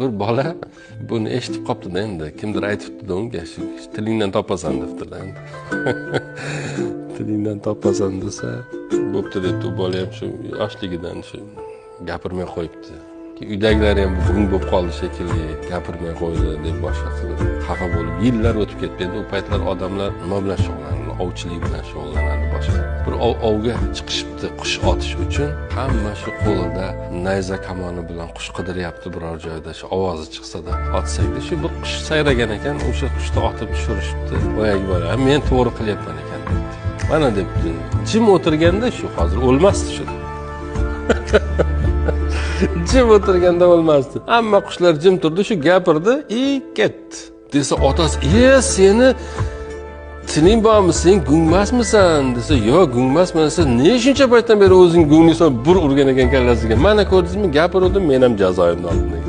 Bir bola buni eshitib qoptida endi. Kimdir aytibdi unga, shu tilingdan topasan debdilar endi. Tilingdan topasan desa, bo'pti debdi. U bola ham shu yoshligidan shu gapirmay qo'yibdi. Uydagilar ham bugun bo'lib qoldi shekilli, gapirmay qo'ydi deb boshqa qilib xafa bo'lib yillar o'tib ketdi. Endi u paytlar odamlar nima bilan shug'ullanadi? Ovchilik bilan shug'ullanadi boshqa. Bir ovga chiqishibdi qush otish uchun. Hamma shu qo'lida nayza kamoni bilan qush qidiryapti biror joyda. Shu ovozi chiqsa-da otsakda shu bir qush sayragan ekan, o'sha qushni otib tushirishibdi. Boyagi bola, men to'g'ri qilyapman ekan debdi. Mana debdi. Jim o'tirganda shu hozir o'lmasdi shu. Jim o'tirganda o'lmasdi. Hamma qushlar jim turdi, shu gapirdi, ketdi. Desa otasi, seni tiling bormi, sen gungmasmisan?" desa, "Yo'q, gungmasman." desa, "Ne shuncha paytdan beri o'zing gunglaysan?" Bir urgan ekan kallasiga. "Mana ko'rdingizmi, gapirdim, men ham jazoimni oldim."